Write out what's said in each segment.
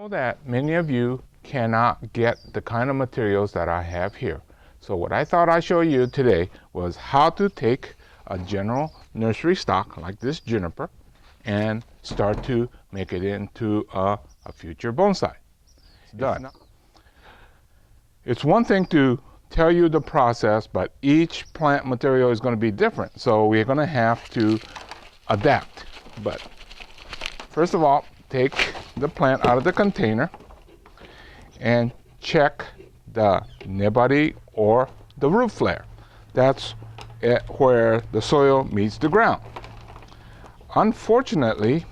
know that many of you cannot get the kind of materials that I have here. So what I thought I'd show you today was how to take a general nursery stock like this juniper and start to make it into a future bonsai. It's done. It's one thing to tell you the process, but each plant material is going to be different. So we're going to have to adapt. But first of all, take the plant out of the container and check the nobody or the root flare. That's where the soil meets the ground. Unfortunately,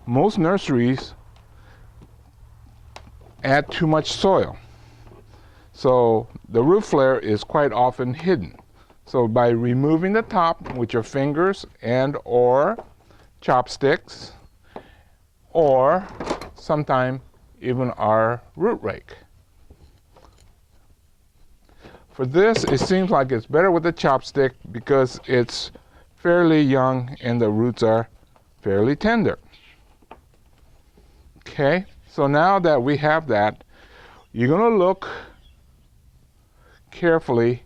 most nurseries add too much soil. So the root flare is quite often hidden. So by removing the top with your fingers and or chopsticks, or sometimes even our root rake. For this, it seems like it's better with the chopstick because it's fairly young and the roots are fairly tender. Okay, so now that we have that, you're going to look carefully,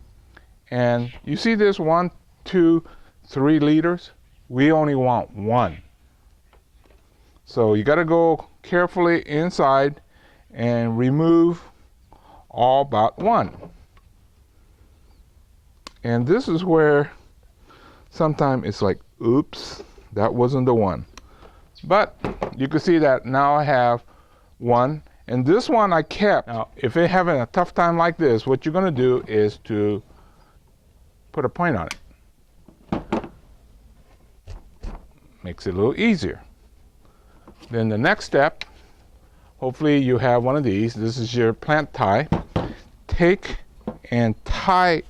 and you see this 1, 2, 3 liters? We only want 1. So you got to go carefully inside and remove all but 1. And this is where sometimes it's like, oops, that wasn't the one. But you can see that now I have 1. And this one I kept. Now, if you're having a tough time like this, what you're going to do is to put a point on it. Makes it a little easier. Then the next step, hopefully you have one of these. This is your plant tie. Take and tie.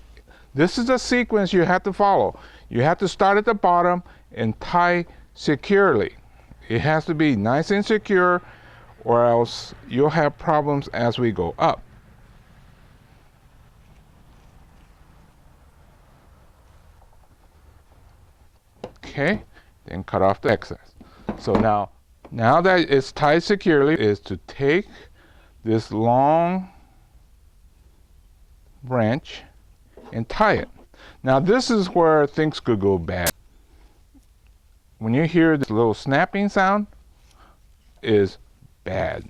This is a sequence you have to follow. You have to start at the bottom and tie securely. It has to be nice and secure, or else you'll have problems as we go up. Okay, then cut off the excess. So now that it's tied securely, is to take this long branch and tie it. Now this is where things could go bad. When you hear this little snapping sound, is bad.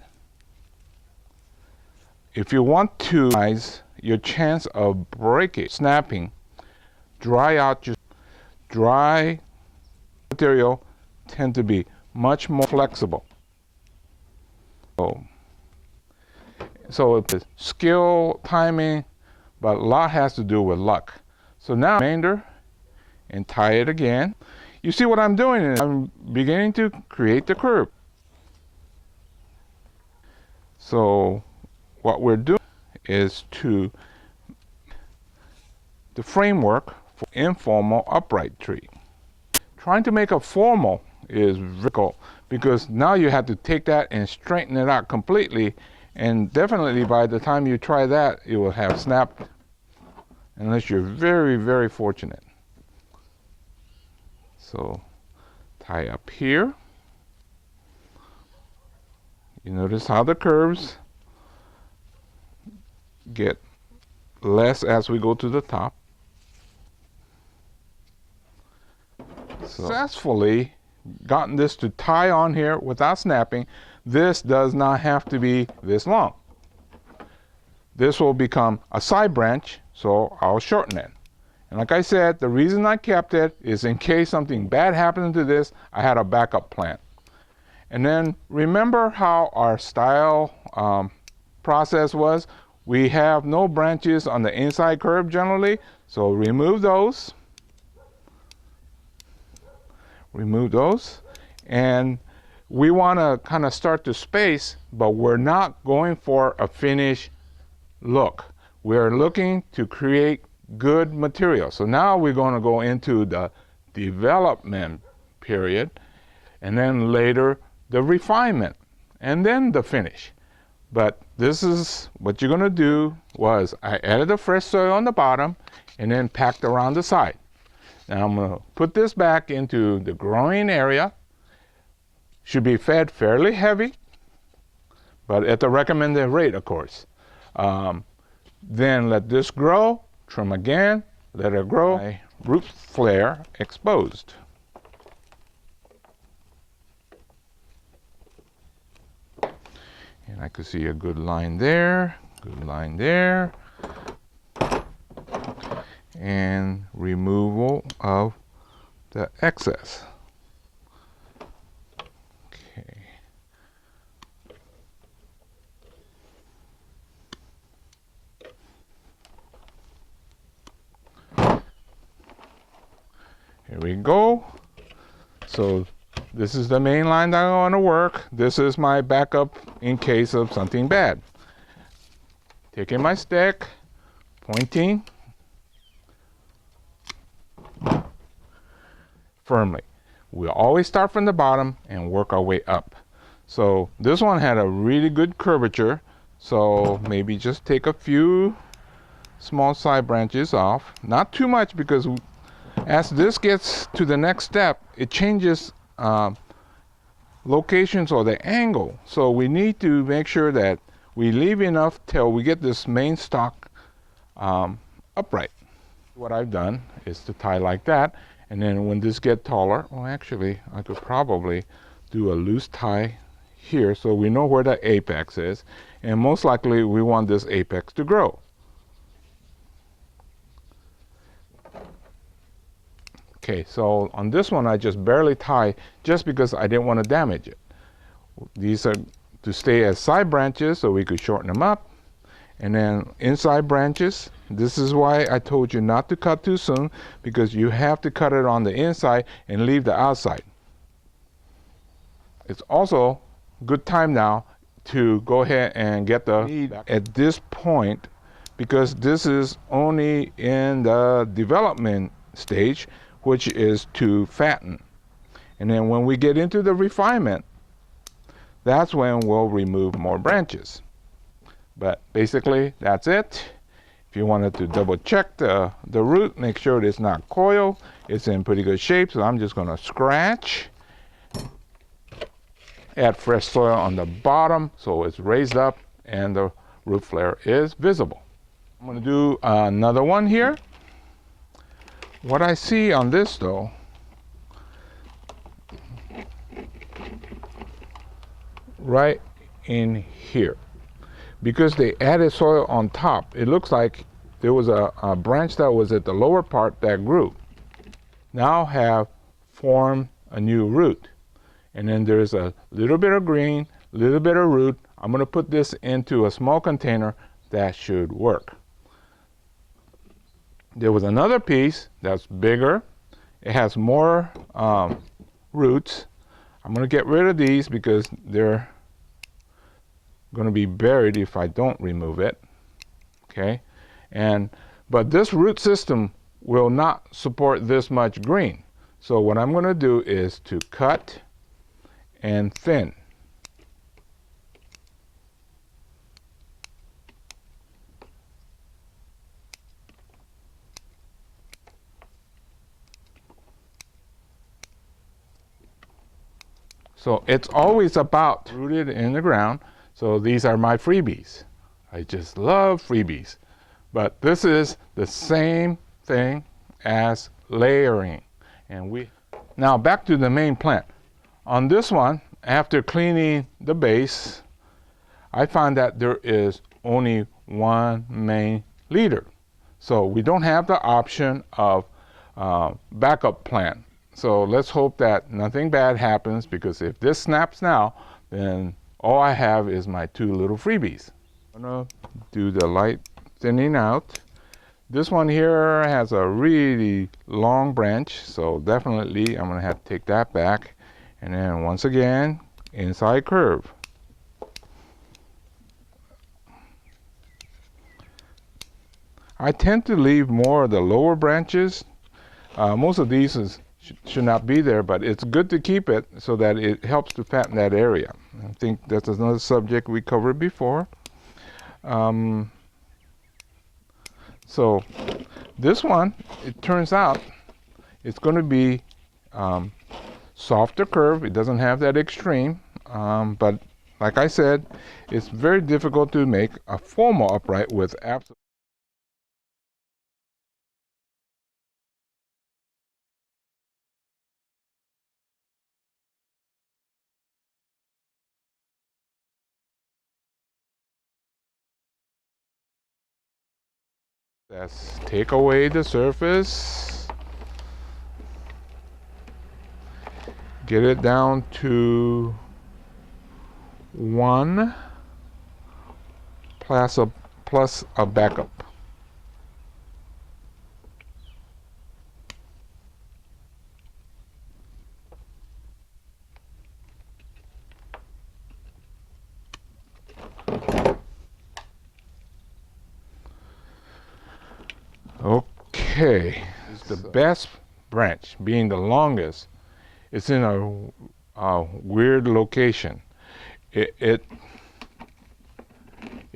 If you want to minimize your chance of breaking, snapping, dry out your dry material tend to be much more flexible. So it's skill, timing, but a lot has to do with luck. So now remainder and tie it again. You see what I'm doing is I'm beginning to create the curve. So what we're doing is the framework for informal upright tree. Trying to make a formal is difficult because now you have to take that and straighten it out completely, and definitely by the time you try that, it will have snapped unless you're very, very fortunate. So tie up here. You notice how the curves get less as we go to the top. Successfully gotten this to tie on here without snapping. This does not have to be this long. This will become a side branch, so I'll shorten it. And like I said, the reason I kept it is in case something bad happened to this, I had a backup plan. And then remember how our style process was? We have no branches on the inside curve generally, so remove those. Remove those. And we want to kind of start to space, but we're not going for a finished look. We're looking to create good material. So now we're going to go into the development period, and then later the refinement, and then the finish. But this is what you're going to do. Was I added the fresh soil on the bottom and then packed around the side. Now I'm going to put this back into the growing area. Should be fed fairly heavy, but at the recommended rate, of course. Then let this grow, trim again, let it grow. My root flare exposed. And I could see a good line there, and removal of the excess. Okay. Here we go. So this is the main line that I want to work. This is my backup in case of something bad. Taking my stick, pointing firmly. We'll always start from the bottom and work our way up. So this one had a really good curvature, so maybe just take a few small side branches off. Not too much, because as this gets to the next step, it changes locations or the angle. So we need to make sure that we leave enough till we get this main stalk upright. What I've done is to tie like that, and then when this gets taller, well, actually I could probably do a loose tie here so we know where the apex is, and most likely we want this apex to grow. Okay, so on this one I just barely tie, just because I didn't want to damage it. These are to stay as side branches so we could shorten them up. And then inside branches, this is why I told you not to cut too soon, because you have to cut it on the inside and leave the outside. It's also good time now to go ahead and get the lead at this point, because this is only in the development stage, which is to fatten. And then when we get into the refinement, that's when we'll remove more branches. But basically, that's it. If you wanted to double check the root, make sure it's not coiled, it's in pretty good shape. So I'm just gonna scratch, add fresh soil on the bottom so it's raised up and the root flare is visible. I'm gonna do another one here. What I see on this though, right in here, because they added soil on top, it looks like there was a branch that was at the lower part that grew. Now have formed a new root. And then there's a little bit of green, little bit of root. I'm gonna put this into a small container. That should work. There was another piece that's bigger. It has more roots. I'm gonna get rid of these because they're gonna be buried if I don't remove it. Okay, but this root system will not support this much green. So what I'm gonna do is to cut and thin. So it's always about rooted in the ground. So these are my freebies. I just love freebies. But this is the same thing as layering. And now back to the main plant. On this one, after cleaning the base, I found that there is only one main leader. So we don't have the option of backup plant. So let's hope that nothing bad happens, because if this snaps now, then all I have is my two little freebies. I'm gonna do the light thinning out. This one here has a really long branch, so definitely I'm gonna have to take that back. And then once again, inside curve. I tend to leave more of the lower branches. Most of these should not be there, but it's good to keep it so that it helps to fatten that area. I think that's another subject we covered before. So this one, it turns out, it's going to be softer curve. It doesn't have that extreme, but like I said, it's very difficult to make a formal upright with absolute. Let's take away the surface, get it down to 1 plus a backup. Okay, it's the best branch, being the longest. It's in a weird location. It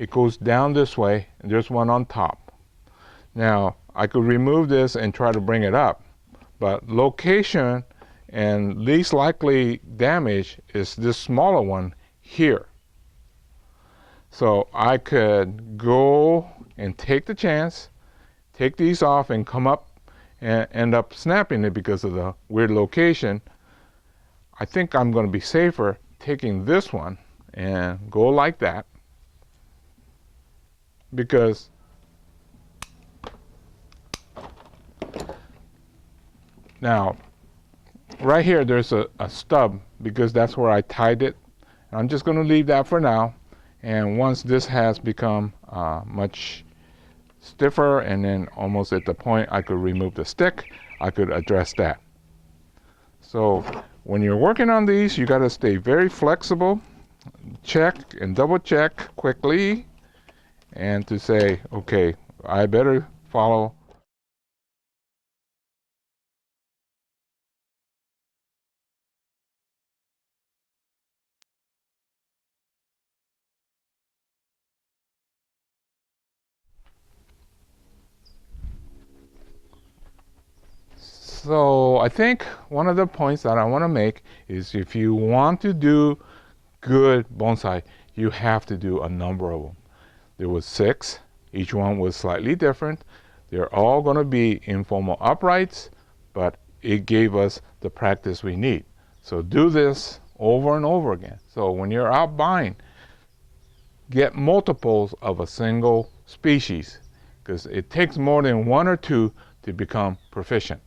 goes down this way, and there's one on top. Now, I could remove this and try to bring it up, but location and least likely damage is this smaller one here. So I could go and take the chance, take these off and come up and end up snapping it because of the weird location. I think I'm going to be safer taking this one and go like that, because now right here there's a stub, because that's where I tied it. I'm just going to leave that for now, and once this has become much stiffer and then almost at the point I could remove the stick, I could address that. So when you're working on these, you got to stay very flexible, check and double check quickly, and to say, okay, I better follow. So I think one of the points that I want to make is, if you want to do good bonsai, you have to do a number of them. There was 6. Each one was slightly different. They're all going to be informal uprights, but it gave us the practice we need. So do this over and over again. So when you're out buying, get multiples of a single species, because it takes more than 1 or 2 to become proficient.